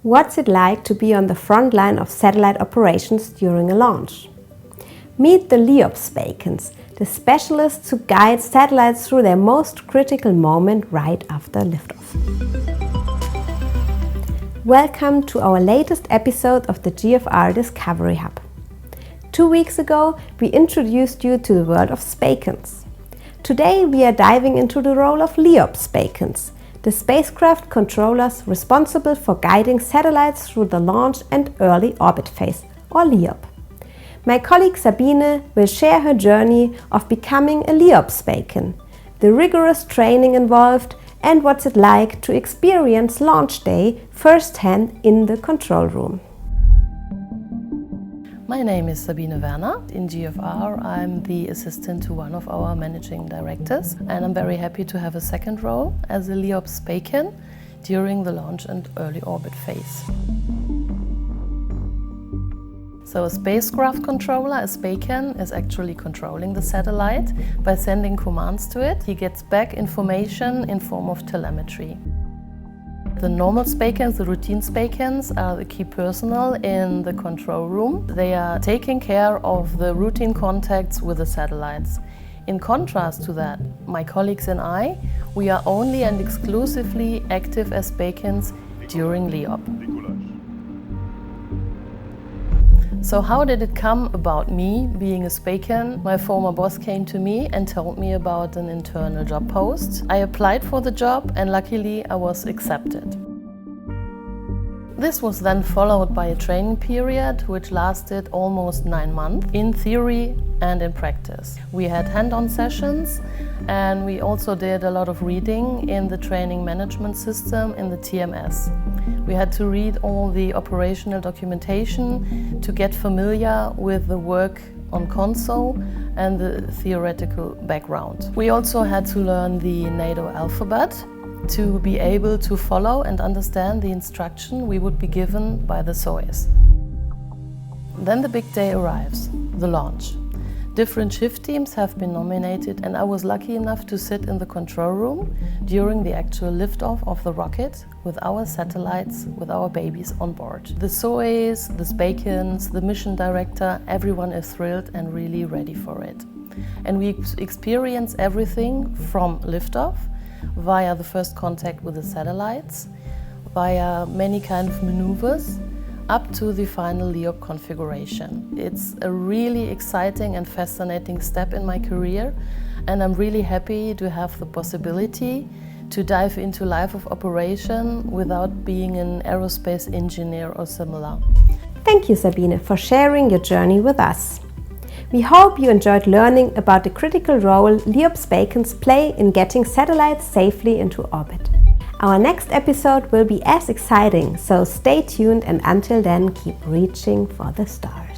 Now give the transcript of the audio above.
What's it like to be on the front line of satellite operations during a launch? Meet the LEOP-Spakens, the specialists who guide satellites through their most critical moment right after liftoff. Welcome to our latest episode of the GFR Discovery Hub. 2 weeks ago, we introduced you to the world of Spakens. Today, we are diving into the role of LEOP-Spakens, the spacecraft controllers responsible for guiding satellites through the launch and early orbit phase, or LEOP. My colleague Sabine will share her journey of becoming a LEOP-Spaken, the rigorous training involved, and what's it like to experience launch day firsthand in the control room. My name is Sabine Werner. In GFR, I'm the assistant to one of our managing directors, and I'm very happy to have a second role as a LEOP-Spaken during the launch and early orbit phase. So a spacecraft controller, a Spaken, is actually controlling the satellite by sending commands to it. He gets back information in form of telemetry. The normal Spakens, the routine Spakens, are the key personnel in the control room. They are taking care of the routine contacts with the satellites. In contrast to that, my colleagues and I, we are only and exclusively active as Spakens during LEOP. So how did it come about me being a Spaken? My former boss came to me and told me about an internal job post. I applied for the job and luckily I was accepted. This was then followed by a training period which lasted almost 9 months in theory and in practice. We had hand-on sessions and we also did a lot of reading in the training management system in the TMS. We had to read all the operational documentation to get familiar with the work on console and the theoretical background. We also had to learn the NATO alphabet to be able to follow and understand the instruction we would be given by the SOEs. Then the big day arrives, the launch. Different shift teams have been nominated and I was lucky enough to sit in the control room during the actual liftoff of the rocket with our satellites, with our babies on board. The SOEs, the Spakens, the mission director, everyone is thrilled and really ready for it. And we experience everything from liftoff via the first contact with the satellites, via many kind of maneuvers, up to the final LEOP configuration. It's a really exciting and fascinating step in my career, and I'm really happy to have the possibility to dive into life of operation without being an aerospace engineer or similar. Thank you, Sabine, for sharing your journey with us. We hope you enjoyed learning about the critical role LEOP-Spakens play in getting satellites safely into orbit. Our next episode will be as exciting, so stay tuned and until then keep reaching for the stars.